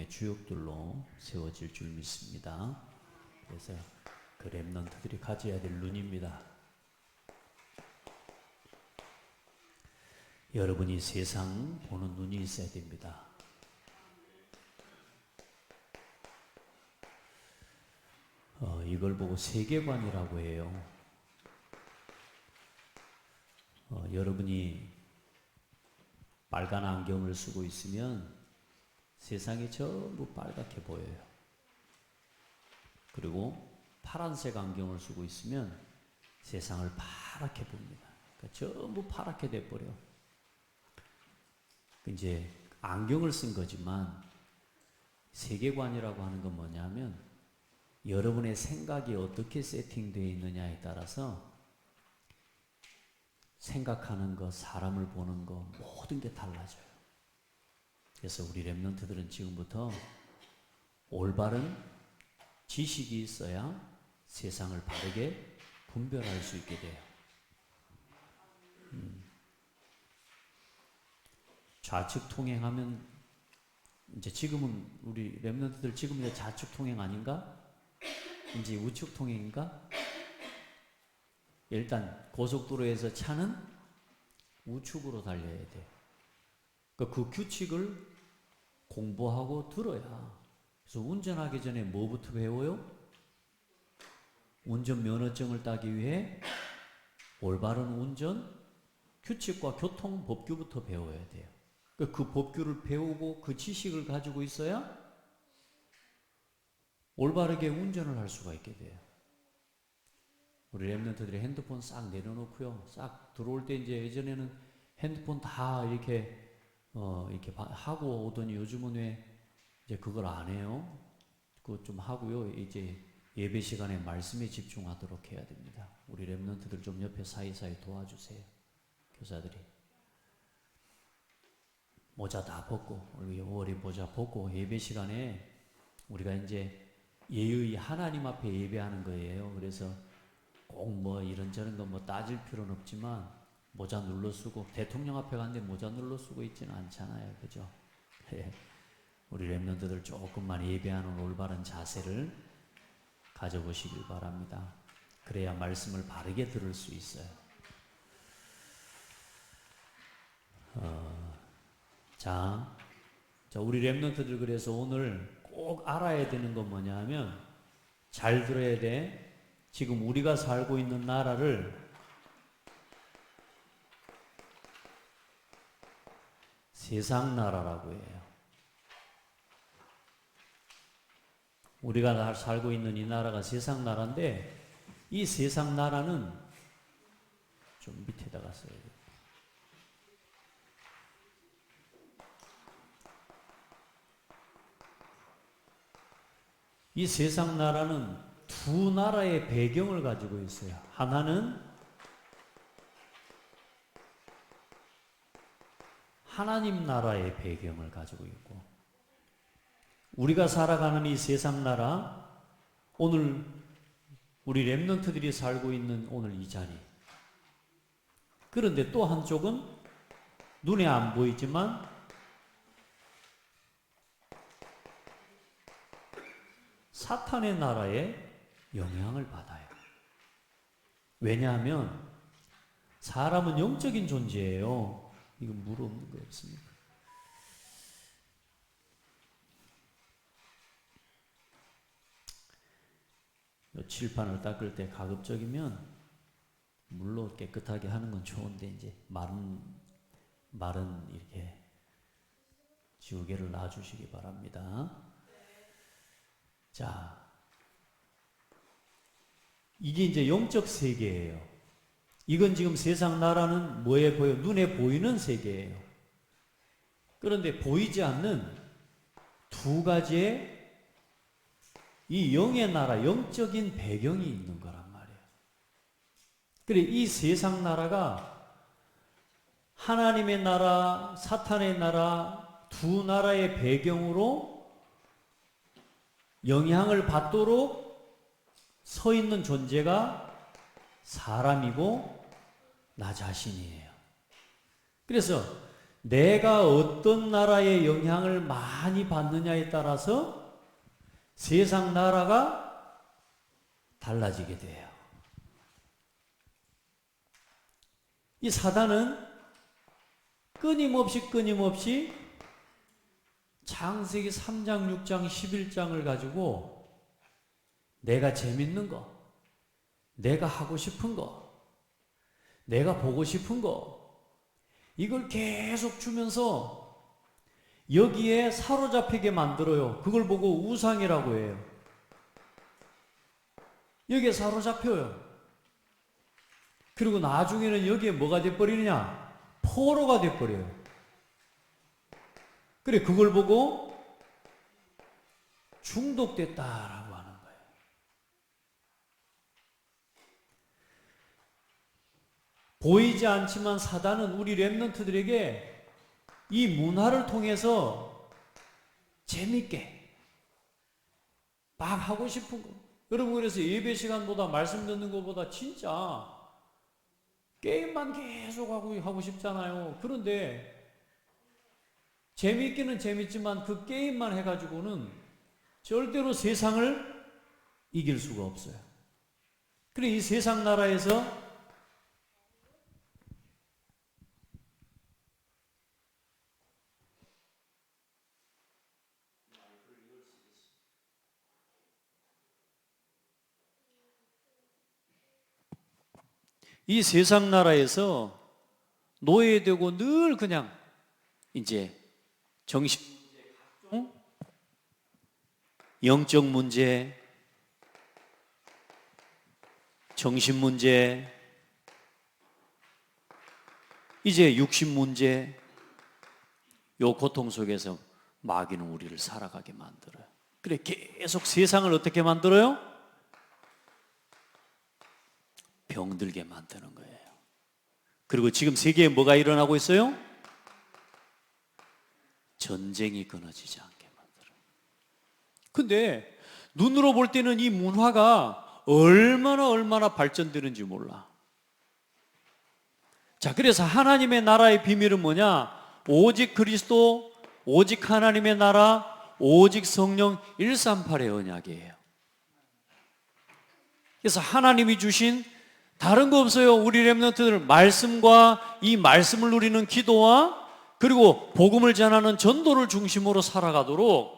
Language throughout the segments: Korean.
생명의 주역들로 세워질 줄 믿습니다. 그래서 그 렘넌트들이 가져야 될 눈입니다. 여러분이 세상 보는 눈이 있어야 됩니다. 이걸 보고 세계관이라고 해요. 여러분이 빨간 안경을 쓰고 있으면 세상이 전부 빨갛게 보여요. 그리고 파란색 안경을 쓰고 있으면 세상을 파랗게 봅니다. 그러니까 전부 파랗게 돼버려. 이제 안경을 쓴 거지만 세계관이라고 하는 건 뭐냐면 여러분의 생각이 어떻게 세팅되어 있느냐에 따라서 생각하는 것, 사람을 보는 것, 모든 게 달라져요. 그래서 우리 렘넌트들은 지금부터 올바른 지식이 있어야 세상을 바르게 분별할 수 있게 돼요. 좌측 통행하면 이제 지금은 우리 렘넌트들 지금 이제 좌측 통행 아닌가? 이제 우측 통행인가? 일단 고속도로에서 차는 우측으로 달려야 돼. 그 규칙을 공부하고 들어야. 그래서 운전하기 전에 뭐부터 배워요? 운전면허증을 따기 위해 올바른 운전 규칙과 교통 법규부터 배워야 돼요. 그 법규를 배우고 그 지식을 가지고 있어야 올바르게 운전을 할 수가 있게 돼요. 우리 렘넌트들이 핸드폰 싹 내려놓고요. 싹 들어올 때 이제 예전에는 핸드폰 다 이렇게 하고 오더니 요즘은 왜 이제 그걸 안 해요? 그거 좀 하고요. 이제 예배 시간에 말씀에 집중하도록 해야 됩니다. 우리 렘넌트들 좀 옆에 사이사이 도와주세요. 교사들이. 모자 다 벗고, 우리 5월에 모자 벗고 예배 시간에 우리가 이제 예의 하나님 앞에 예배하는 거예요. 그래서 꼭 뭐 이런저런 거 뭐 따질 필요는 없지만 모자 눌러 쓰고 대통령 앞에 갔는데 모자 눌러 쓰고 있지는 않잖아요. 그죠? 우리 렘넌트들 조금만 예배하는 올바른 자세를 가져보시길 바랍니다. 그래야 말씀을 바르게 들을 수 있어요. 자, 우리 렘넌트들 그래서 오늘 꼭 알아야 되는 건 뭐냐면 잘 들어야 돼. 지금 우리가 살고 있는 나라를 세상 나라라고 해요. 우리가 살고 있는 이 나라가 세상 나라인데 이 세상 나라는 좀 밑에다가 써야 돼요. 이 세상 나라는 두 나라의 배경을 가지고 있어요. 하나는 하나님 나라의 배경을 가지고 있고 우리가 살아가는 이 세상 나라 오늘 우리 렘넌트들이 살고 있는 오늘 이 자리 그런데 또 한쪽은 눈에 안 보이지만 사탄의 나라에 영향을 받아요. 왜냐하면 사람은 영적인 존재예요. 이건 물 없는 거 없습니까? 칠판을 닦을 때 가급적이면 물로 깨끗하게 하는 건 좋은데 이제 마른 이렇게 지우개를 놔주시기 바랍니다. 자, 이게 이제 영적 세계예요. 이건 지금 세상 나라는 뭐에 보여? 눈에 보이는 세계예요. 그런데 보이지 않는 두 가지의 이 영의 나라, 영적인 배경이 있는 거란 말이에요. 그래, 이 세상 나라가 하나님의 나라, 사탄의 나라, 두 나라의 배경으로 영향을 받도록 서 있는 존재가 사람이고 나 자신이에요. 그래서 내가 어떤 나라의 영향을 많이 받느냐에 따라서 세상 나라가 달라지게 돼요. 이 사단은 끊임없이 창세기 3장, 6장, 11장을 가지고 내가 재밌는 거, 내가 하고 싶은 거, 내가 보고 싶은 거, 이걸 계속 주면서 여기에 사로잡히게 만들어요. 그걸 보고 우상이라고 해요. 여기에 사로잡혀요. 그리고 나중에는 여기에 뭐가 돼버리느냐? 포로가 돼버려요. 그래, 그걸 보고 중독됐다라고 하는 거예요. 보이지 않지만 사단은 우리 렘넌트들에게 이 문화를 통해서 재밌게 막 하고 싶은 거. 여러분, 그래서 예배 시간보다 말씀 듣는 것보다 진짜 게임만 계속 하고 싶잖아요. 그런데 재밌기는 재밌지만 그 게임만 해가지고는 절대로 세상을 이길 수가 없어요. 그래, 이 세상 나라에서 이 세상 나라에서 노예되고 늘 그냥 이제 정신 문제, 영적 문제, 정신 문제, 이제 육신 문제, 요 고통 속에서 마귀는 우리를 살아가게 만들어요. 그래, 계속 세상을 어떻게 만들어요? 병들게 만드는 거예요. 그리고 지금 세계에 뭐가 일어나고 있어요? 전쟁이 끊어지지 않게 만들어요. 근데 눈으로 볼 때는 이 문화가 얼마나 발전되는지 몰라. 자, 그래서 하나님의 나라의 비밀은 뭐냐? 오직 그리스도, 오직 하나님의 나라, 오직 성령 138의 언약이에요. 그래서 하나님이 주신 다른 거 없어요. 우리 렘넌트들 말씀과 이 말씀을 누리는 기도와 그리고 복음을 전하는 전도를 중심으로 살아가도록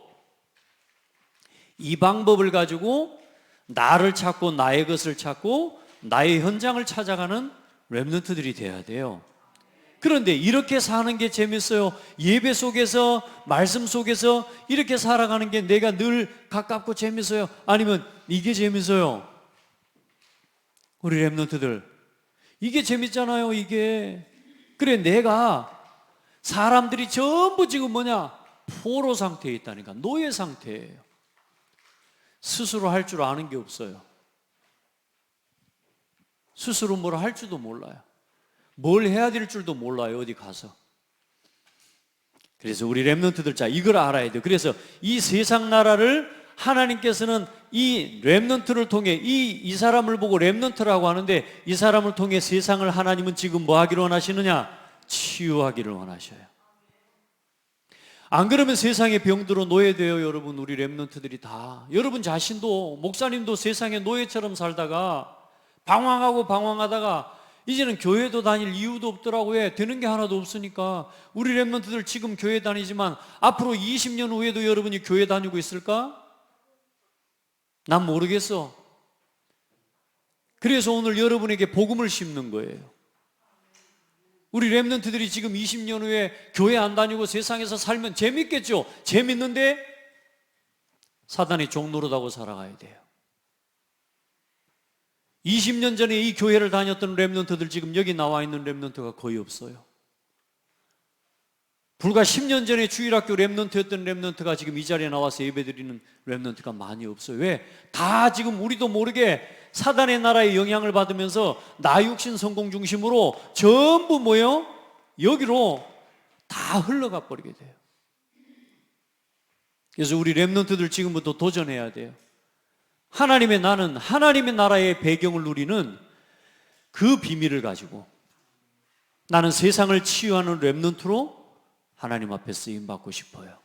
이 방법을 가지고 나를 찾고 나의 것을 찾고 나의 현장을 찾아가는 렘넌트들이 돼야 돼요. 그런데 이렇게 사는 게 재밌어요. 예배 속에서 말씀 속에서 이렇게 살아가는 게 내가 늘 가깝고 재밌어요? 아니면 이게 재밌어요? 우리 렘넌트들 이게 재밌잖아요. 이게 그래, 내가 사람들이 전부 지금 뭐냐? 포로 상태에 있다니까. 노예 상태예요. 스스로 할 줄 아는 게 없어요. 스스로 뭘 할 줄도 몰라요. 뭘 해야 될 줄도 몰라요. 어디 가서. 그래서 우리 렘넌트들, 자, 이걸 알아야 돼요. 그래서 이 세상 나라를 하나님께서는 이 렘넌트를 통해 이 사람을 보고 렘넌트라고 하는데, 이 사람을 통해 세상을 하나님은 지금 뭐 하기를 원하시느냐? 치유하기를 원하셔요. 안 그러면 세상의 병들어 노예돼요. 여러분, 우리 렘넌트들이 다. 여러분 자신도, 목사님도 세상의 노예처럼 살다가 방황하다가 이제는 교회도 다닐 이유도 없더라고요. 되는 게 하나도 없으니까. 우리 렘넌트들 지금 교회 다니지만 앞으로 20년 후에도 여러분이 교회 다니고 있을까? 난 모르겠어. 그래서 오늘 여러분에게 복음을 심는 거예요. 우리 렘넌트들이 지금 20년 후에 교회 안 다니고 세상에서 살면 재밌겠죠? 재밌는데 사단의 종노릇하고 살아가야 돼요. 20년 전에 이 교회를 다녔던 렘넌트들 지금 여기 나와 있는 렘넌트가 거의 없어요. 불과 10년 전에 주일학교 렘넌트였던 렘넌트가 지금 이 자리에 나와서 예배드리는 렘넌트가 많이 없어요. 왜? 다 지금 우리도 모르게 사단의 나라의 영향을 받으면서 나 육신 성공 중심으로 전부 뭐예요? 여기로 다 흘러가 버리게 돼요. 그래서 우리 렘넌트들 지금부터 도전해야 돼요. 하나님의 나는 하나님의 나라의 배경을 누리는 그 비밀을 가지고 나는 세상을 치유하는 렘넌트로 하나님 앞에 쓰임 받고 싶어요.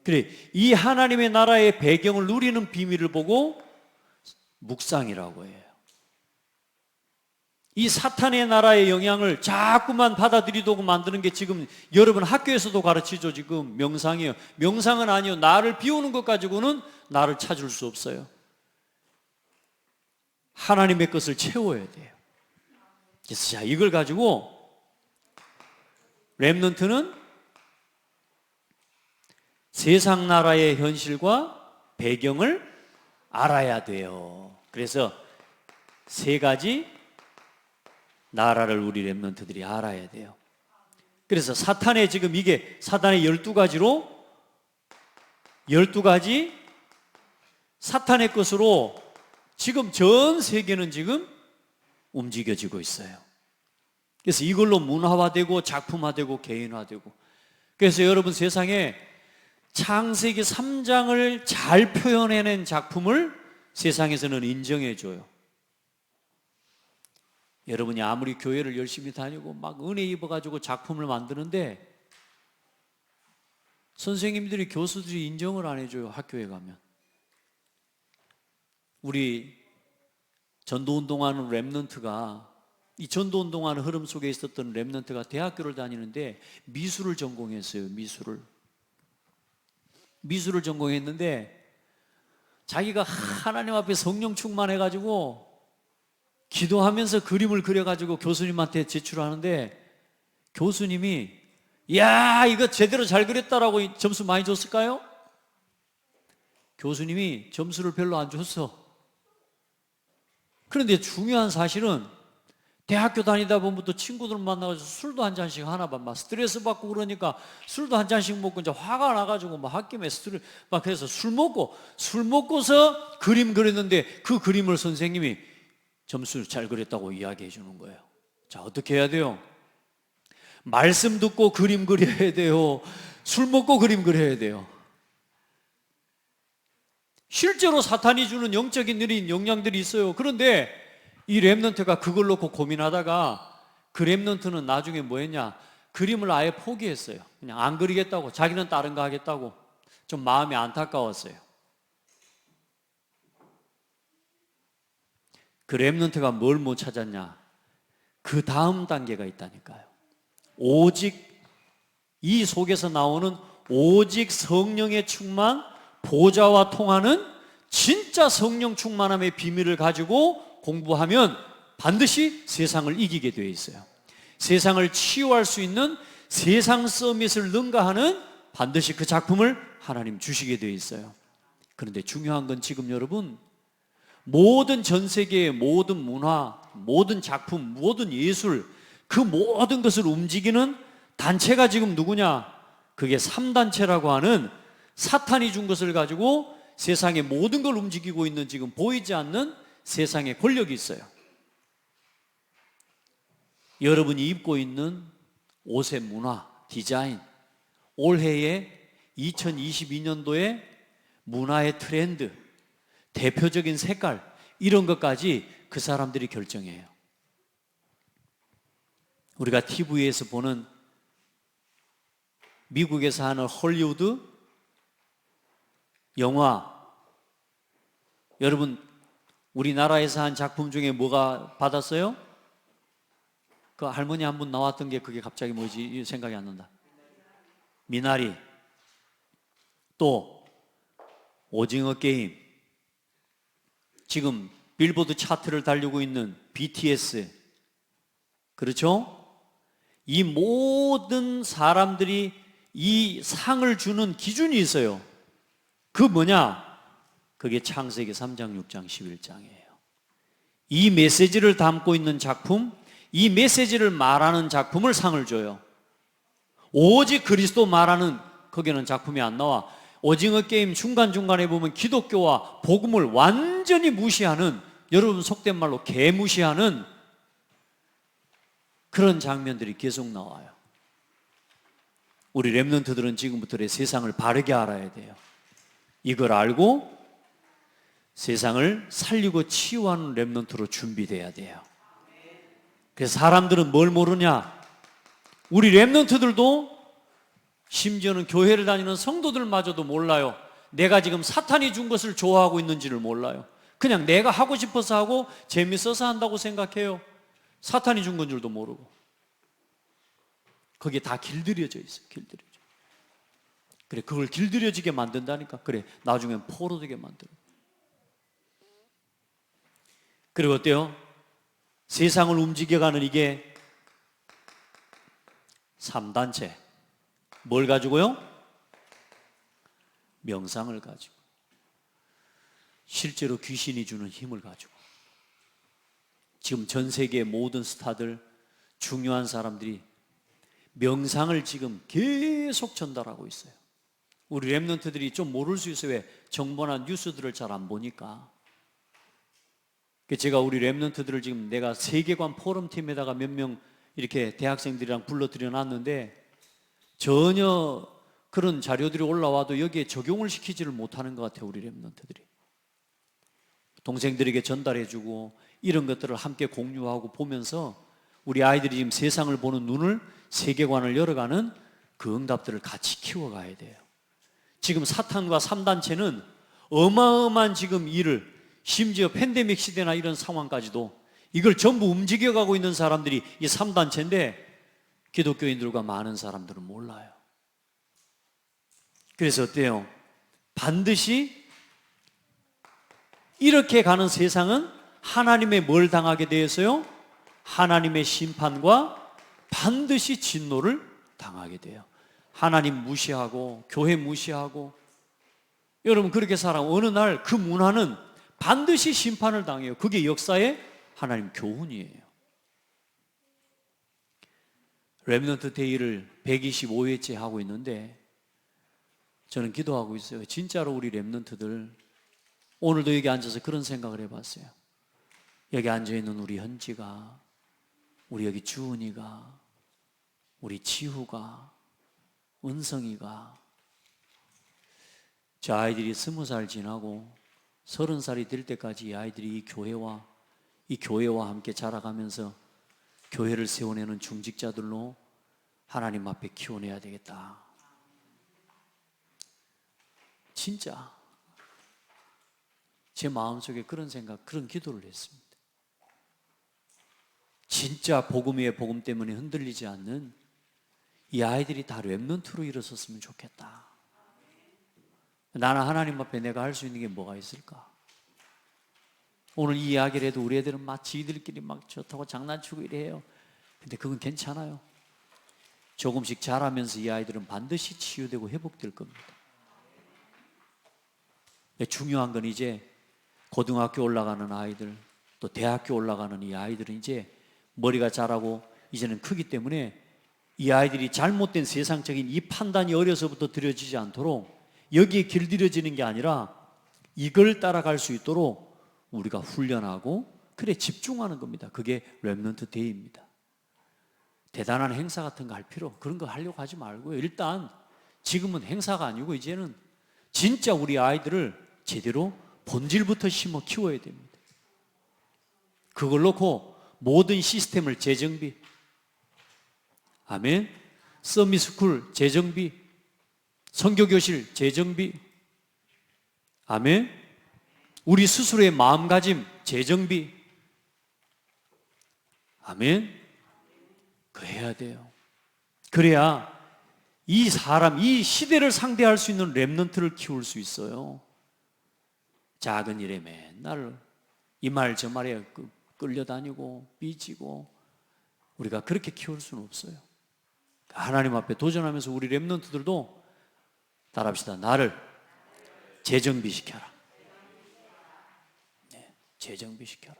그래, 이 하나님의 나라의 배경을 누리는 비밀을 보고 묵상이라고 해요. 이 사탄의 나라의 영향을 자꾸만 받아들이도록 만드는 게 지금 여러분 학교에서도 가르치죠. 지금 명상이에요. 명상은 아니요, 나를 비우는 것 가지고는 나를 찾을 수 없어요. 하나님의 것을 채워야 돼요. 그래서 자, 이걸 가지고 렘넌트는 세상 나라의 현실과 배경을 알아야 돼요. 그래서 세 가지 나라를 우리 렘넌트들이 알아야 돼요. 그래서 사탄의 지금 이게 사탄의 12가지로 12가지 사탄의 것으로 지금 전 세계는 지금 움직여지고 있어요. 그래서 이걸로 문화화되고 작품화되고 개인화되고, 그래서 여러분 세상에 창세기 3장을 잘 표현해낸 작품을 세상에서는 인정해줘요. 여러분이 아무리 교회를 열심히 다니고 막 은혜 입어가지고 작품을 만드는데 선생님들이, 교수들이 인정을 안 해줘요. 학교에 가면. 우리 전도운동하는 렘넌트가, 이 전도운동하는 흐름 속에 있었던 렘넌트가 대학교를 다니는데 미술을 전공했어요. 미술을 전공했는데 자기가 하나님 앞에 성령 충만해가지고 기도하면서 그림을 그려가지고 교수님한테 제출하는데 교수님이 야, 이거 제대로 잘 그렸다라고 점수 많이 줬을까요? 교수님이 점수를 별로 안 줬어. 그런데 중요한 사실은 대학교 다니다 보면 또 친구들 만나가지고 술도 한 잔씩 하나 봐. 막 스트레스 받고 그러니까 술도 한 잔씩 먹고 이제 화가 나가지고 막 홧김에 스트레스 막 그래서 술 먹고서 그림 그렸는데 그 그림을 선생님이 점수를 잘 그렸다고 이야기해 주는 거예요. 자, 어떻게 해야 돼요? 말씀 듣고 그림 그려야 돼요? 술 먹고 그림 그려야 돼요? 실제로 사탄이 주는 영적인 느린 영향들이 있어요. 그런데 이 렘넌트가 그걸 놓고 고민하다가 그 렘넌트는 나중에 뭐 했냐? 그림을 아예 포기했어요. 그냥 안 그리겠다고, 자기는 다른 거 하겠다고. 좀 마음이 안타까웠어요. 그 렘넌트가 뭘 못 찾았냐? 그 다음 단계가 있다니까요. 오직 이 속에서 나오는 오직 성령의 충만, 보좌와 통하는 진짜 성령 충만함의 비밀을 가지고 공부하면 반드시 세상을 이기게 되어 있어요. 세상을 치유할 수 있는 세상 서밋을 능가하는 반드시 그 작품을 하나님 주시게 되어 있어요. 그런데 중요한 건 지금 여러분, 모든 전 세계의 모든 문화, 모든 작품, 모든 예술, 그 모든 것을 움직이는 단체가 지금 누구냐? 그게 3단체라고 하는 사탄이 준 것을 가지고 세상의 모든 걸 움직이고 있는 지금 보이지 않는 세상의 권력이 있어요. 여러분이 입고 있는 옷의 문화, 디자인, 올해의 2022년도의 문화의 트렌드, 대표적인 색깔, 이런 것까지 그 사람들이 결정해요. 우리가 TV에서 보는 미국에서 하는 헐리우드 영화, 여러분 우리나라에서 한 작품 중에 뭐가 받았어요? 그 할머니 한 분 나왔던 게 그게 갑자기 뭐지? 생각이 안 난다. 미나리, 또 오징어 게임, 지금 빌보드 차트를 달리고 있는 BTS, 그렇죠? 이 모든 사람들이 이 상을 주는 기준이 있어요. 그 뭐냐? 그게 창세기 3장, 6장, 11장이에요. 이 메시지를 담고 있는 작품, 이 메시지를 말하는 작품을 상을 줘요. 오직 그리스도 말하는 거기는 작품이 안 나와. 오징어 게임 중간중간에 보면 기독교와 복음을 완전히 무시하는, 여러분 속된 말로 개무시하는 그런 장면들이 계속 나와요. 우리 렘넌트들은 지금부터 세상을 바르게 알아야 돼요. 이걸 알고 세상을 살리고 치유하는 렘넌트로 준비돼야 돼요. 그래서 사람들은 뭘 모르냐? 우리 렘넌트들도 심지어는 교회를 다니는 성도들마저도 몰라요. 내가 지금 사탄이 준 것을 좋아하고 있는지를 몰라요. 그냥 내가 하고 싶어서 하고 재밌어서 한다고 생각해요. 사탄이 준 건 줄도 모르고. 거기에 다 길들여져 있어요. 길들여져. 그래, 그걸 길들여지게 만든다니까. 그래, 나중엔 포로되게 만들어. 그리고 어때요? 세상을 움직여가는 이게 3단체. 뭘 가지고요? 명상을 가지고. 실제로 귀신이 주는 힘을 가지고. 지금 전 세계의 모든 스타들, 중요한 사람들이 명상을 지금 계속 전달하고 있어요. 우리 랩런트들이 좀 모를 수 있어요. 왜? 정보나 뉴스들을 잘 안 보니까. 제가 우리 랩런트들을 지금 내가 세계관 포럼팀에다가 몇 명 이렇게 대학생들이랑 불러들여 놨는데 전혀 그런 자료들이 올라와도 여기에 적용을 시키지를 못하는 것 같아요. 우리 랩런트들이. 동생들에게 전달해주고 이런 것들을 함께 공유하고 보면서 우리 아이들이 지금 세상을 보는 눈을, 세계관을 열어가는 그 응답들을 같이 키워가야 돼요. 지금 사탄과 3단체는 어마어마한 지금 일을, 심지어 팬데믹 시대나 이런 상황까지도 이걸 전부 움직여가고 있는 사람들이 이 3단체인데 기독교인들과 많은 사람들은 몰라요. 그래서 어때요? 반드시 이렇게 가는 세상은 하나님의 뭘 당하게 되어서요? 하나님의 심판과 반드시 진노를 당하게 돼요. 하나님 무시하고 교회 무시하고 여러분 그렇게 살아가면 어느 날 그 문화는 반드시 심판을 당해요. 그게 역사의 하나님 교훈이에요. 렘넌트 데이를 125회째 하고 있는데 저는 기도하고 있어요. 진짜로 우리 렘넌트들 오늘도 여기 앉아서 그런 생각을 해봤어요. 여기 앉아있는 우리 현지가, 우리 여기 주은이가, 우리 지후가, 은성이가, 저 아이들이 20살 지나고 30살이 될 때까지 이 아이들이 이 교회와 함께 자라가면서 교회를 세워내는 중직자들로 하나님 앞에 키워내야 되겠다. 진짜 제 마음속에 그런 생각, 그런 기도를 했습니다. 진짜 복음 위에 복음 때문에 흔들리지 않는 이 아이들이 다 렘넌트로 일어섰으면 좋겠다. 나는 하나님 앞에 내가 할 수 있는 게 뭐가 있을까? 오늘 이 이야기를 해도 우리 애들은 막 지들끼리 막 좋다고 장난치고 이래요. 근데 그건 괜찮아요. 조금씩 자라면서 이 아이들은 반드시 치유되고 회복될 겁니다. 중요한 건 이제 고등학교 올라가는 아이들, 또 대학교 올라가는 이 아이들은 이제 머리가 자라고 이제는 크기 때문에 이 아이들이 잘못된 세상적인 이 판단이 어려서부터 들여지지 않도록 여기에 길들여지는 게 아니라 이걸 따라갈 수 있도록 우리가 훈련하고 그래 집중하는 겁니다. 그게 렘넌트 데이입니다. 대단한 행사 같은 거 할 필요, 그런 거 하려고 하지 말고요. 일단 지금은 행사가 아니고 이제는 진짜 우리 아이들을 제대로 본질부터 심어 키워야 됩니다. 그걸 놓고 모든 시스템을 재정비, 아멘, 서밋스쿨 재정비, 선교교실 재정비, 아멘, 우리 스스로의 마음가짐 재정비, 아멘, 그거 해야 돼요. 그래야 이 사람, 이 시대를 상대할 수 있는 렘넌트를 키울 수 있어요. 작은 일에 맨날 이 말 저 말에 끌려다니고 삐지고 우리가 그렇게 키울 수는 없어요. 하나님 앞에 도전하면서 우리 렘넌트들도 따라합시다. 나를 재정비시켜라. 네, 재정비시켜라.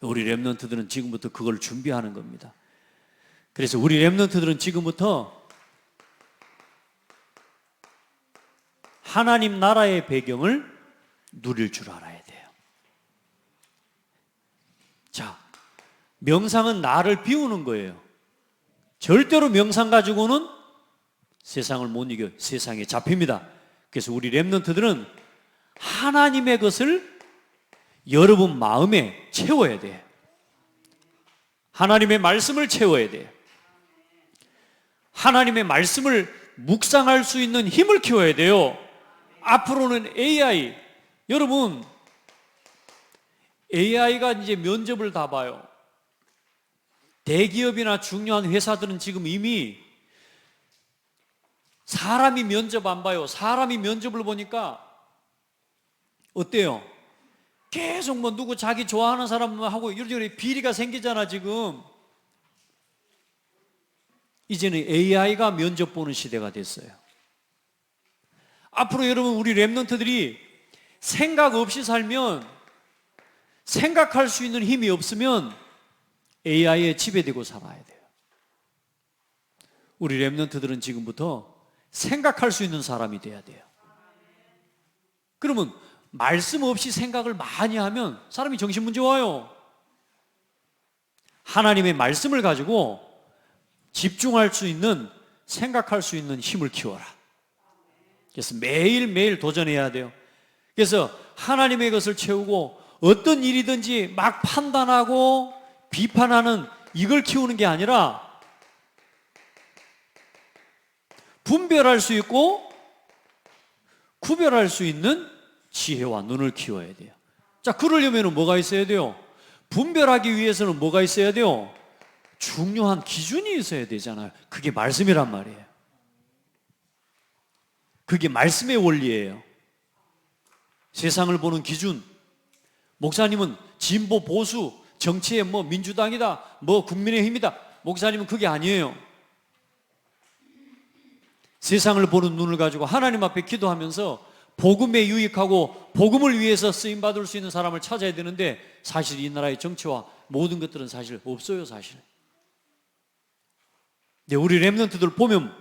우리 렘넌트들은 지금부터 그걸 준비하는 겁니다. 그래서 우리 렘넌트들은 지금부터 하나님 나라의 배경을 누릴 줄 알아야 돼요. 자, 명상은 나를 비우는 거예요. 절대로 명상 가지고는 세상을 못 이겨, 세상에 잡힙니다. 그래서 우리 렘넌트들은 하나님의 것을 여러분 마음에 채워야 돼요. 하나님의 말씀을 채워야 돼요. 하나님의 말씀을 묵상할 수 있는 힘을 키워야 돼요. 앞으로는 AI, 여러분 AI가 이제 면접을 다 봐요. 대기업이나 중요한 회사들은 지금 이미 사람이 면접 안 봐요. 사람이 면접을 보니까 어때요? 계속 뭐 누구 자기 좋아하는 사람하고 이런저런 비리가 생기잖아 지금. 이제는 AI가 면접 보는 시대가 됐어요. 앞으로 여러분 우리 렘넌트들이 생각 없이 살면, 생각할 수 있는 힘이 없으면 AI에 지배되고 살아야 돼요. 우리 렘넌트들은 지금부터 생각할 수 있는 사람이 돼야 돼요. 그러면 말씀 없이 생각을 많이 하면 사람이 정신문제 와요. 하나님의 말씀을 가지고 집중할 수 있는, 생각할 수 있는 힘을 키워라. 그래서 매일매일 도전해야 돼요. 그래서 하나님의 것을 채우고 어떤 일이든지 막 판단하고 비판하는 이걸 키우는 게 아니라 분별할 수 있고 구별할 수 있는 지혜와 눈을 키워야 돼요. 자, 그러려면 뭐가 있어야 돼요? 분별하기 위해서는 뭐가 있어야 돼요? 중요한 기준이 있어야 되잖아요. 그게 말씀이란 말이에요. 그게 말씀의 원리예요. 세상을 보는 기준. 목사님은 진보, 보수, 정치에 뭐 민주당이다, 뭐 국민의힘이다. 목사님은 그게 아니에요. 세상을 보는 눈을 가지고 하나님 앞에 기도하면서 복음에 유익하고 복음을 위해서 쓰임받을 수 있는 사람을 찾아야 되는데, 사실 이 나라의 정치와 모든 것들은 사실 없어요, 사실. 근데 우리 렘넌트들 보면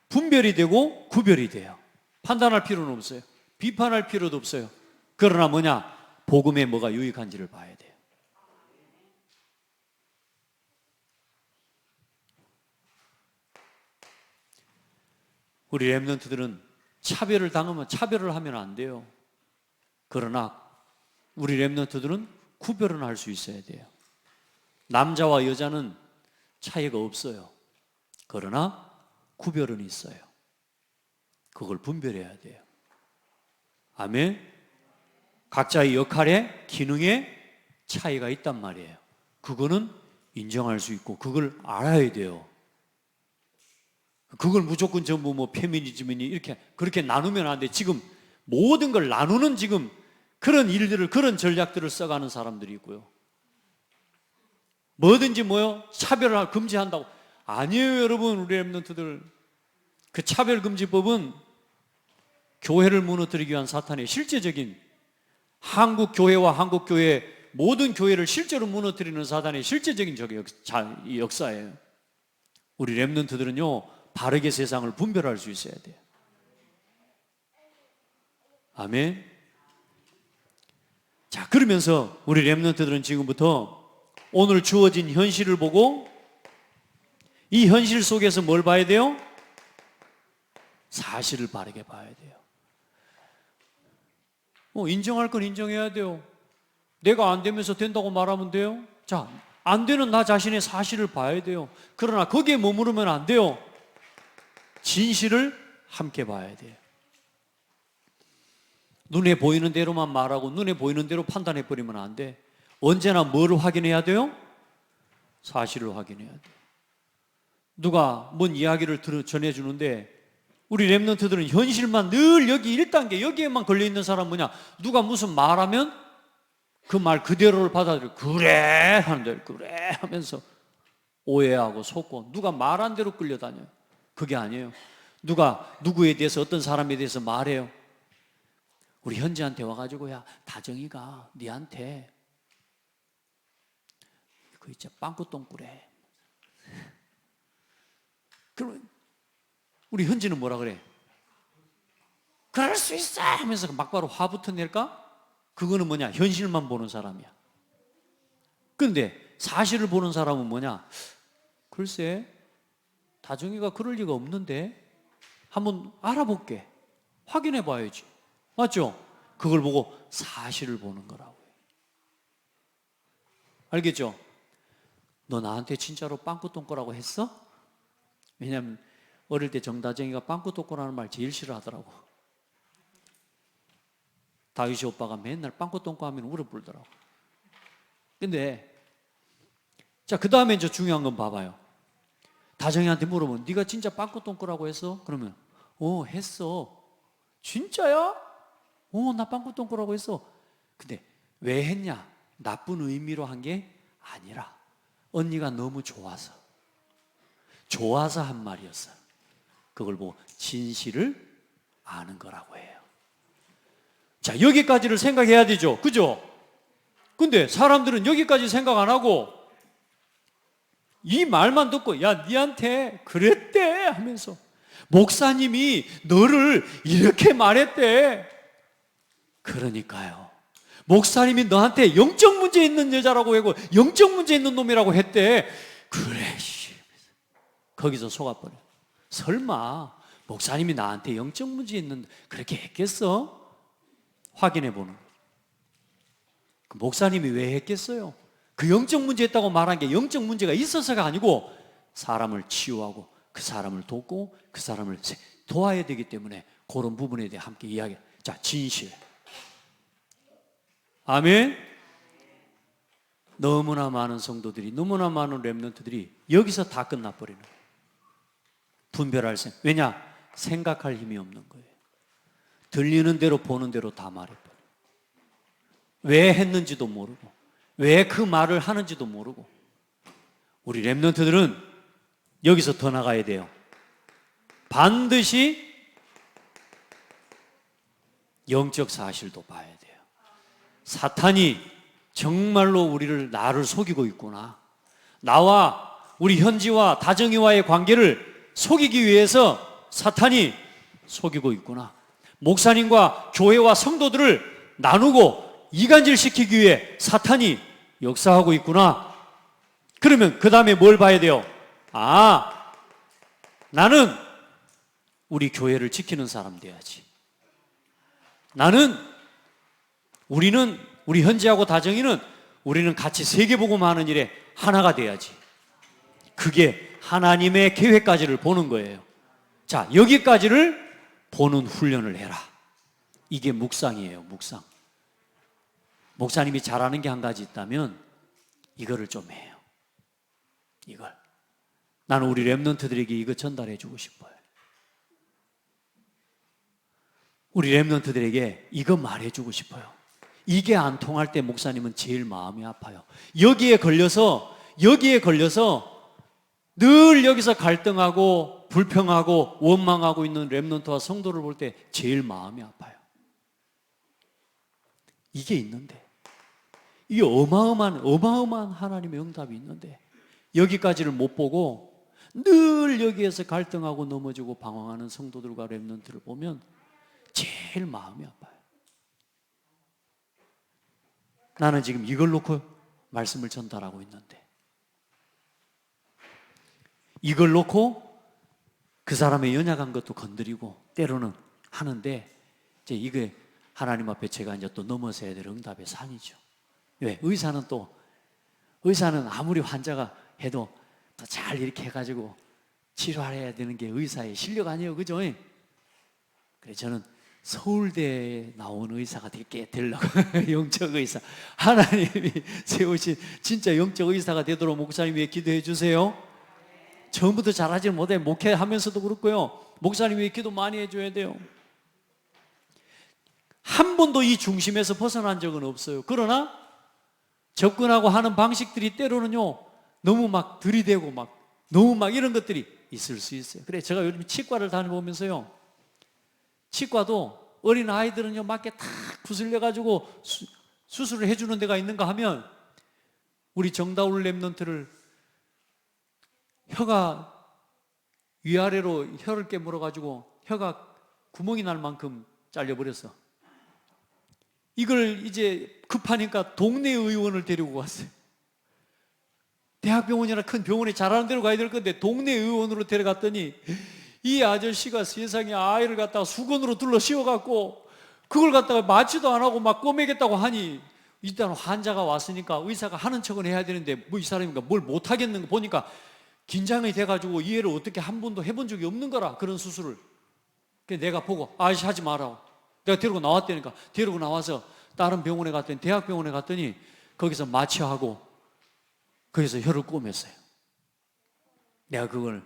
분별이 되고 구별이 돼요. 판단할 필요는 없어요. 비판할 필요도 없어요. 그러나 뭐냐? 복음에 뭐가 유익한지를 봐야 돼요. 우리 렘넌트들은 차별을 당하면 차별을 하면 안 돼요. 그러나 우리 렘넌트들은 구별은 할 수 있어야 돼요. 남자와 여자는 차이가 없어요. 그러나 구별은 있어요. 그걸 분별해야 돼요. 아멘. 각자의 역할에, 기능에 차이가 있단 말이에요. 그거는 인정할 수 있고 그걸 알아야 돼요. 그걸 무조건 전부 뭐 페미니즘이니 이렇게 그렇게 나누면 안 돼. 지금 모든 걸 나누는 지금 그런 일들을, 그런 전략들을 써가는 사람들이 있고요. 뭐든지 뭐요? 차별을 금지한다고. 아니에요, 여러분. 우리 렘넌트들, 그 차별금지법은 교회를 무너뜨리기 위한 사탄의 실제적인, 한국 교회와 한국 교회 모든 교회를 실제로 무너뜨리는 사탄의 실제적인 역사예요. 우리 렘넌트들은요, 바르게 세상을 분별할 수 있어야 돼요. 아멘. 자, 그러면서 우리 렘넌트들은 지금부터 오늘 주어진 현실을 보고 이 현실 속에서 뭘 봐야 돼요? 사실을 바르게 봐야 돼요. 인정할 건 인정해야 돼요. 내가 안 되면서 된다고 말하면 돼요? 자, 안 되는 나 자신의 사실을 봐야 돼요. 그러나 거기에 머무르면 안 돼요. 진실을 함께 봐야 돼요. 눈에 보이는 대로만 말하고 눈에 보이는 대로 판단해버리면 안 돼. 언제나 뭘 확인해야 돼요? 사실을 확인해야 돼요. 누가 뭔 이야기를 전해주는데 우리 렘넌트들은 현실만 늘 여기 1단계 여기에만 걸려있는 사람 뭐냐? 누가 무슨 말하면 그 말 그대로를 받아들여 그래 하는데 그래 하면서 오해하고 속고 누가 말한 대로 끌려다녀요. 그게 아니에요. 누가 누구에 대해서 어떤 사람에 대해서 말해요. 우리 현지한테 와가지고 야 다정이가 니한테 그 있죠 빵꾸똥 꾸래. 그러면 우리 현지는 뭐라 그래? 그럴 수 있어 하면서 막바로 화부터 낼까? 그거는 뭐냐? 현실만 보는 사람이야. 그런데 사실을 보는 사람은 뭐냐? 글쎄 다정이가 그럴 리가 없는데 한번 알아볼게. 확인해 봐야지. 맞죠? 그걸 보고 사실을 보는 거라고요. 알겠죠? 너 나한테 진짜로 빵꾸똥 거라고 했어? 왜냐하면 어릴 때 정다정이가 빵꾸 똥꼬라는 말 제일 싫어하더라고. 다윗이 오빠가 맨날 빵꾸 똥꼬 하면 울어 불더라고. 근데 자, 그 다음에 이제 중요한 건 봐봐요. 다정이한테 물어보면 네가 진짜 빵꾸 똥꼬라고 했어? 그러면 했어. 진짜야? 나 빵꾸 똥꼬라고 했어. 근데 왜 했냐? 나쁜 의미로 한 게 아니라 언니가 너무 좋아서 한 말이었어요. 그걸 보고 진실을 아는 거라고 해요. 자, 여기까지를 생각해야 되죠. 그죠? 근데 사람들은 여기까지 생각 안 하고 이 말만 듣고 야, 니한테 그랬대 하면서 목사님이 너를 이렇게 말했대. 그러니까요. 목사님이 너한테 영적 문제 있는 여자라고 하고 영적 문제 있는 놈이라고 했대. 그래, 거기서 속아버려. 설마 목사님이 나한테 영적 문제 있는 그렇게 했겠어? 확인해 보는. 그 목사님이 왜 했겠어요? 그 영적 문제 있다고 말한 게 영적 문제가 있어서가 아니고 사람을 치유하고 그 사람을 돕고 그 사람을 도와야 되기 때문에 그런 부분에 대해 함께 이야기. 자, 진실. 아멘. 너무나 많은 성도들이, 너무나 많은 렘넌트들이 여기서 다 끝나버리는 거예요. 분별할 생. 왜냐? 생각할 힘이 없는 거예요. 들리는 대로 보는 대로 다 말해버려요. 왜 했는지도 모르고 왜 그 말을 하는지도 모르고. 우리 렘넌트들은 여기서 더 나가야 돼요. 반드시 영적 사실도 봐야 돼요. 사탄이 정말로 나를 속이고 있구나. 나와 우리 현지와 다정이와의 관계를 속이기 위해서 사탄이 속이고 있구나. 목사님과 교회와 성도들을 나누고 이간질시키기 위해 사탄이 역사하고 있구나. 그러면 그 다음에 뭘 봐야 돼요? 나는 우리 교회를 지키는 사람 돼야지. 우리 현지하고 다정이는 우리는 같이 세계복음하는 일에 하나가 돼야지. 그게 하나님의 계획까지를 보는 거예요. 자, 여기까지를 보는 훈련을 해라. 이게 묵상이에요. 묵상. 목사님이 잘하는 게 한 가지 있다면 이거를 좀 해요. 이걸. 나는 우리 렘넌트들에게 이거 전달해 주고 싶어요. 우리 렘넌트들에게 이거 말해 주고 싶어요. 이게 안 통할 때 목사님은 제일 마음이 아파요. 여기에 걸려서 늘 여기서 갈등하고 불평하고 원망하고 있는 렘넌트와 성도를 볼 때 제일 마음이 아파요. 이게 있는데, 이 어마어마한 하나님의 응답이 있는데 여기까지를 못 보고 늘 여기에서 갈등하고 넘어지고 방황하는 성도들과 렘넌트를 보면 제일 마음이 아파요. 나는 지금 이걸 놓고 말씀을 전달하고 있는데, 이걸 놓고 그 사람의 연약한 것도 건드리고 때로는 하는데, 이제 이게 하나님 앞에 제가 이제 또 넘어서야 될 응답의 산이죠. 왜? 의사는 아무리 환자가 해도 또 잘 이렇게 해가지고 치료해야 되는 게 의사의 실력 아니에요. 그죠? 그래서 저는 서울대에 나온 의사가 되려고 영적 의사, 하나님이 세우신 진짜 영적 의사가 되도록 목사님 위해 기도해 주세요. 처음부터 잘하지 못해 목회하면서도 그렇고요, 목사님 위해 기도 많이 해줘야 돼요. 한 번도 이 중심에서 벗어난 적은 없어요. 그러나 접근하고 하는 방식들이 때로는요 너무 막 들이대고 너무 이런 것들이 있을 수 있어요. 그래, 제가 요즘 치과를 다녀보면서요, 치과도 어린 아이들은요 맞게 탁 구슬려가지고 수술을 해주는 데가 있는가 하면 우리 정다울 렘넌트를 혀가 위아래로 혀를 깨물어가지고 혀가 구멍이 날 만큼 잘려버렸어. 이걸 이제 급하니까 동네 의원을 데리고 갔어요. 대학병원이나 큰 병원에 잘하는 데로 가야 될 건데 동네 의원으로 데려갔더니 이 아저씨가 세상에 아이를 갖다가 수건으로 둘러 씌워갖고 그걸 갖다가 마취도 안 하고 막 꼬매겠다고 하니, 일단 환자가 왔으니까 의사가 하는 척은 해야 되는데 뭐 이 사람이가 뭘 못하겠는 거 보니까 긴장이 돼가지고 이해를 어떻게 한 번도 해본 적이 없는 거라, 그런 수술을. 내가 보고 아저씨 하지 마라, 내가 데리고 나왔다니까. 데리고 나와서 다른 병원에 갔더니, 대학병원에 갔더니 거기서 마취하고 거기서 혀를 꼬맸어요. 내가 그걸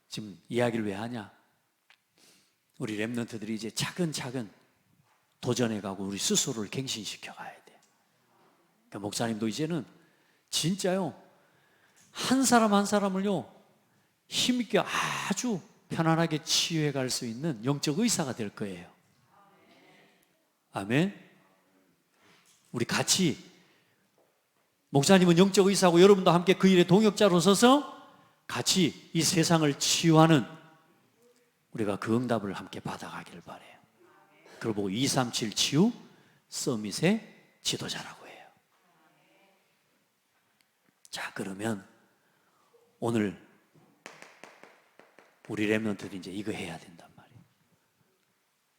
지금 이야기를 왜 하냐, 우리 렘넌트들이 이제 차근차근 도전해가고 우리 스스로를 갱신시켜 가야 돼. 그러니까 목사님도 이제는 진짜요, 한 사람 한 사람을요 힘있게 아주 편안하게 치유해 갈 수 있는 영적 의사가 될 거예요. 아멘. 우리 같이, 목사님은 영적 의사고 여러분도 함께 그 일에 동역자로 서서 같이 이 세상을 치유하는, 우리가 그 응답을 함께 받아가기를 바라요. 그걸 보고 237 치유 서밋의 지도자라고 해요. 자, 그러면 오늘 우리 렘넌트들이 이제 이거 해야 된단 말이에요.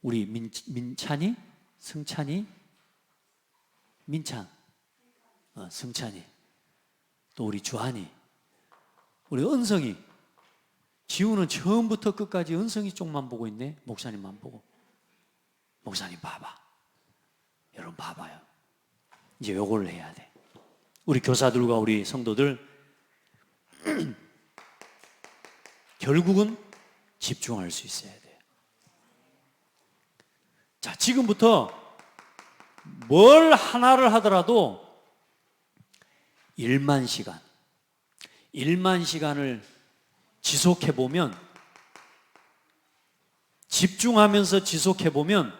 우리 민찬이, 승찬이, 민찬, 승찬이, 또 우리 주한이, 우리 은성이, 지우는 처음부터 끝까지 은성이 쪽만 보고 있네. 목사님만 보고. 목사님 봐봐, 여러분 봐봐요. 이제 요걸 해야 돼. 우리 교사들과 우리 성도들 결국은 집중할 수 있어야 돼요. 자, 지금부터 뭘 하나를 하더라도 1만 시간을 지속해보면, 집중하면서 지속해보면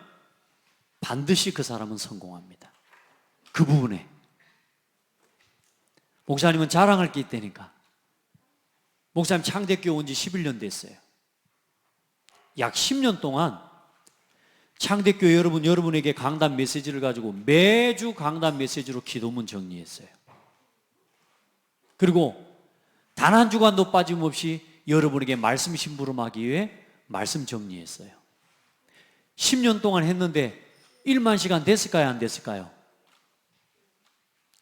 반드시 그 사람은 성공합니다. 그 부분에. 목사님은 자랑할 게 있다니까. 목사님 창대교회 온 지 11년 됐어요. 약 10년 동안 창대교회 여러분에게 강단 메시지를 가지고 매주 강단 메시지로 기도문 정리했어요. 그리고 단 한 주간도 빠짐없이 여러분에게 말씀 심부름하기 위해 말씀 정리했어요. 10년 동안 했는데 1만 시간 됐을까요? 안 됐을까요?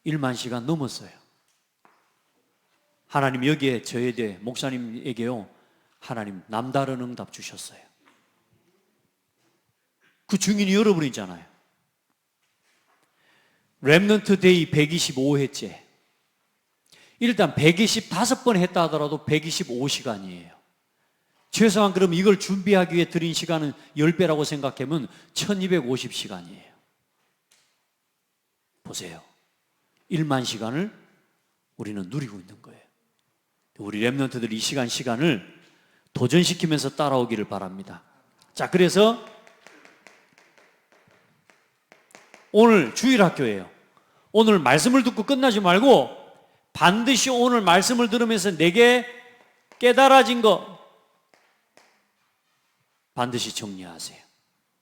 1만 시간 넘었어요. 하나님 여기에 저에 대해, 목사님에게요, 하나님 남다른 응답 주셨어요. 그 증인이 여러분이잖아요. 렘넌트 데이 125회째. 일단 125번 했다 하더라도 125시간이에요. 최소한 그럼 이걸 준비하기 위해 들인 시간은 10배라고 생각하면 1250시간이에요. 보세요. 1만 시간을 우리는 누리고 있는 거예요. 우리 렘넌트들 이 시간을 도전시키면서 따라오기를 바랍니다. 자, 그래서 오늘 주일학교예요. 오늘 말씀을 듣고 끝나지 말고 반드시 오늘 말씀을 들으면서 내게 깨달아진 거 반드시 정리하세요.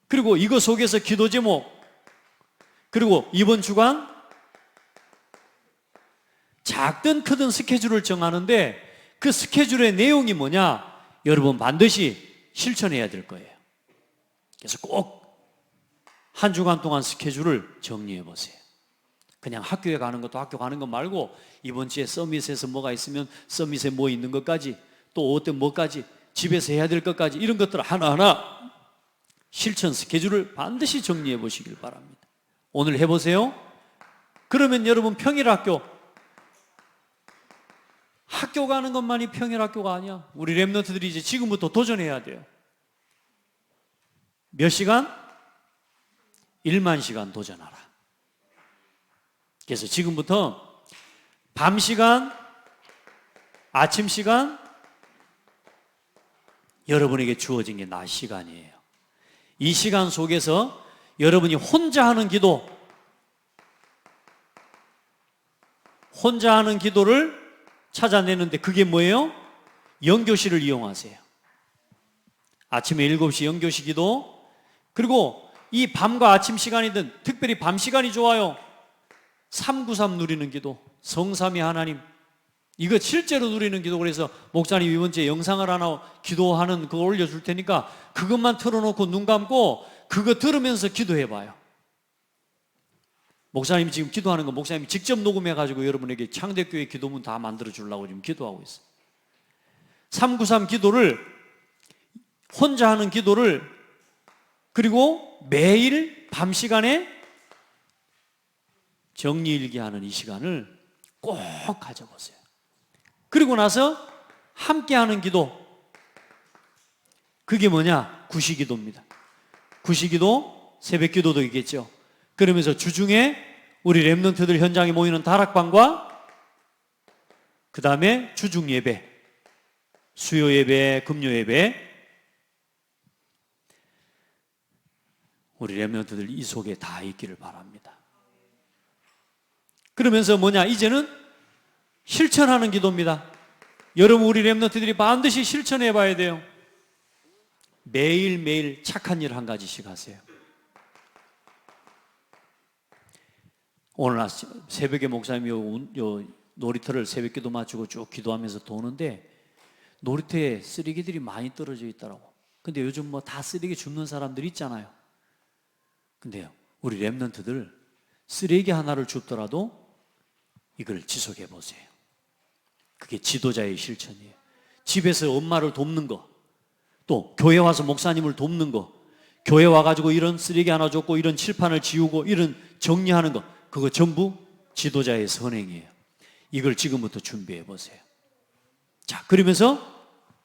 그리고 이거 속에서 기도 제목, 그리고 이번 주간 작든 크든 스케줄을 정하는데 그 스케줄의 내용이 뭐냐? 여러분 반드시 실천해야 될 거예요. 그래서 꼭 한 주간 동안 스케줄을 정리해 보세요. 그냥 학교에 가는 것도 학교 가는 것 말고 이번 주에 서밋에서 뭐가 있으면 서밋에 뭐 있는 것까지, 또 어떤 뭐까지, 집에서 해야 될 것까지, 이런 것들 하나하나 실천 스케줄을 반드시 정리해 보시길 바랍니다. 오늘 해보세요. 그러면 여러분 평일 학교 가는 것만이 평일 학교가 아니야. 우리 렘넌트들이 이제 지금부터 도전해야 돼요. 몇 시간? 1만 시간 도전하라. 그래서 지금부터 밤 시간, 아침 시간, 여러분에게 주어진 게 낮 시간이에요. 이 시간 속에서 여러분이 혼자 하는 기도, 혼자 하는 기도를 찾아내는데 그게 뭐예요? 영교실을 이용하세요. 아침에 7시 영교시 기도, 그리고 이 밤과 아침 시간이든 특별히 밤 시간이 좋아요. 393 누리는 기도, 성삼위 하나님, 이거 실제로 누리는 기도. 그래서 목사님 이번 주에 영상을 하나 기도하는 그거 올려줄 테니까 그것만 틀어놓고 눈 감고 그거 들으면서 기도해봐요. 목사님이 지금 기도하는 거 목사님이 직접 녹음해가지고 여러분에게 창대교회 기도문 다 만들어 주려고 지금 기도하고 있어요. 393 기도를 혼자 하는 기도를 그리고 매일 밤 시간에 정리일기하는 이 시간을 꼭 가져보세요. 그리고 나서 함께하는 기도, 그게 뭐냐? 구시기도입니다. 구시기도, 새벽기도도 있겠죠. 그러면서 주중에 우리 렘넌트들 현장에 모이는 다락방과 그 다음에 주중 예배, 수요 예배, 금요 예배, 우리 렘넌트들 이 속에 다 있기를 바랍니다. 그러면서 뭐냐? 이제는 실천하는 기도입니다. 여러분, 우리 렘넌트들이 반드시 실천해 봐야 돼요. 매일매일 착한 일 한 가지씩 하세요. 오늘 새벽에 목사님이 요 놀이터를 새벽 기도 마치고 쭉 기도하면서 도는데 놀이터에 쓰레기들이 많이 떨어져 있더라고. 근데 요즘 뭐 다 쓰레기 줍는 사람들 있잖아요. 근데요, 우리 렘넌트들 쓰레기 하나를 줍더라도 이걸 지속해 보세요. 그게 지도자의 실천이에요. 집에서 엄마를 돕는 거, 또 교회 와서 목사님을 돕는 거, 교회 와가지고 이런 쓰레기 하나 줬고 이런 칠판을 지우고 이런 정리하는 거, 그거 전부 지도자의 선행이에요. 이걸 지금부터 준비해 보세요. 자, 그러면서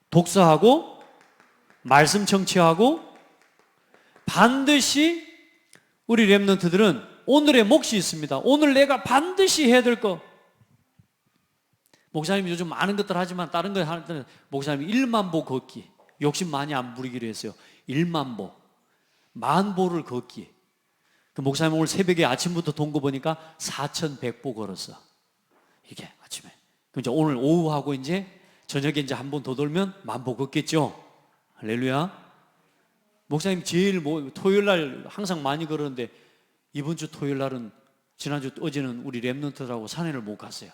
독서하고 말씀 청취하고 반드시 우리 렘넌트들은 오늘의 몫이 있습니다. 오늘 내가 반드시 해야 될 거. 목사님이 요즘 많은 것들 하지만 다른 거 하는 때는 목사님이 1만 보 걷기, 욕심 많이 안 부리기로 했어요. 1만 보, 10,000보를 걷기. 그 목사님 오늘 새벽에 아침부터 돈 거 보니까 4,100보 걸었어. 이게 아침에. 그럼 이제 오늘 오후하고 이제 저녁에 이제 한 번 더 돌면 10,000보 걷겠죠. 할렐루야. 목사님 제일 토요일 날 항상 많이 걸었는데 이번 주 토요일 날은 지난주 어제는 우리 렘넌트들하고 산행을 못 갔어요.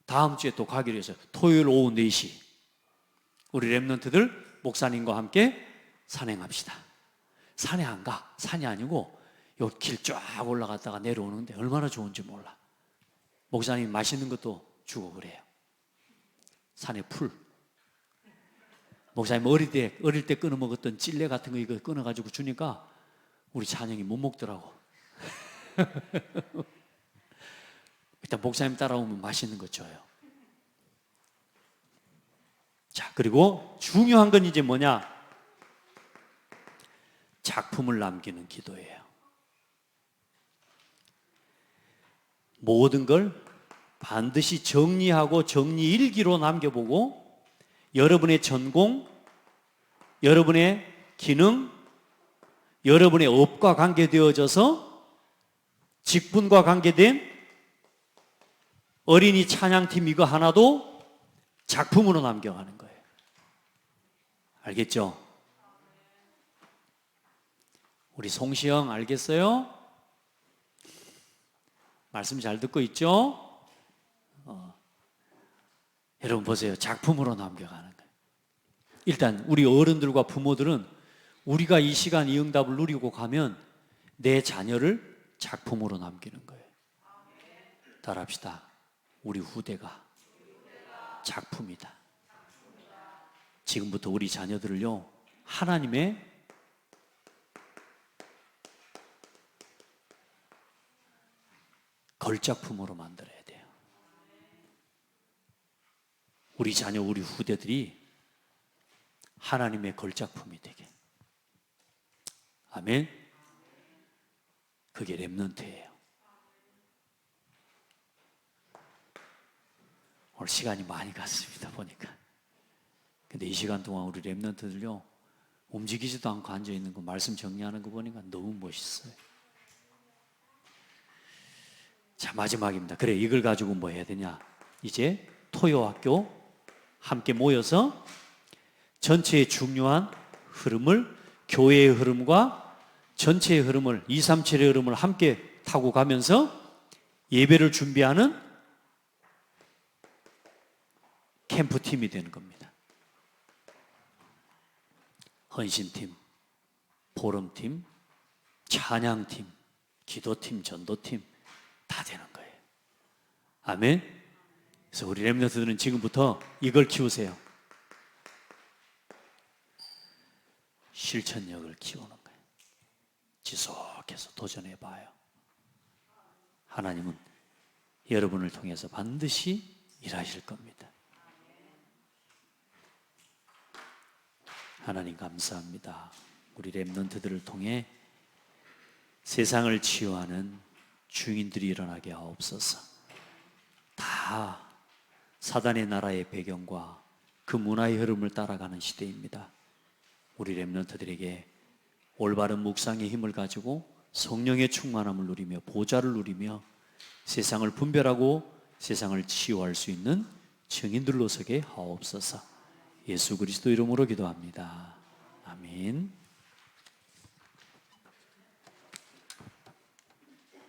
다음 주에 또 가기로 했어요. 토요일 오후 4시 우리 렘넌트들 목사님과 함께 산행합시다. 산에 안 가. 산이 아니고 요 길 쫙 올라갔다가 내려오는데 얼마나 좋은지 몰라. 목사님 맛있는 것도 주고 그래요. 산에 풀. 목사님 어릴 때 끊어 먹었던 찔레 같은 거 이거 끊어가지고 주니까 우리 찬영이 못 먹더라고. 일단 목사님 따라오면 맛있는 거 줘요. 자, 그리고 중요한 건 이제 뭐냐? 작품을 남기는 기도예요. 모든 걸 반드시 정리하고 정리일기로 남겨보고 여러분의 전공, 여러분의 기능, 여러분의 업과 관계되어져서 직분과 관계된 어린이 찬양팀 이거 하나도 작품으로 남겨가는 거예요. 알겠죠? 우리 송시영 알겠어요? 말씀 잘 듣고 있죠? 여러분 보세요. 작품으로 남겨가는 거예요. 일단 우리 어른들과 부모들은 우리가 이 시간 이 응답을 누리고 가면 내 자녀를 작품으로 남기는 거예요. 따라합시다. 우리 후대가 작품이다. 지금부터 우리 자녀들을요, 하나님의 걸작품으로 만들어야 돼요. 우리 자녀, 우리 후대들이 하나님의 걸작품이 되게. 아멘. 그게 렘넌트예요. 오늘 시간이 많이 갔습니다, 보니까. 근데 이 시간 동안 우리 렘넌트들요, 움직이지도 않고 앉아있는 거, 말씀 정리하는 거 보니까 너무 멋있어요. 자, 마지막입니다. 그래, 이걸 가지고 뭐 해야 되냐? 이제 토요학교 함께 모여서 전체의 중요한 흐름을, 교회의 흐름과 전체의 흐름을, 237의 흐름을 함께 타고 가면서 예배를 준비하는 캠프팀이 되는 겁니다. 헌신팀, 보름팀, 찬양팀, 기도팀, 전도팀 다 되는 거예요. 아멘. 그래서 우리 렘넌트들은 지금부터 이걸 키우세요. 실천력을 키우는 거예요. 지속해서 도전해 봐요. 하나님은 여러분을 통해서 반드시 일하실 겁니다. 하나님 감사합니다. 우리 렘넌트들을 통해 세상을 치유하는 증인들이 일어나게 하옵소서. 다 사단의 나라의 배경과 그 문화의 흐름을 따라가는 시대입니다. 우리 렘넌트들에게 올바른 묵상의 힘을 가지고 성령의 충만함을 누리며 보좌를 누리며 세상을 분별하고 세상을 치유할 수 있는 증인들로 서게 하옵소서. 예수 그리스도 이름으로 기도합니다. 아멘.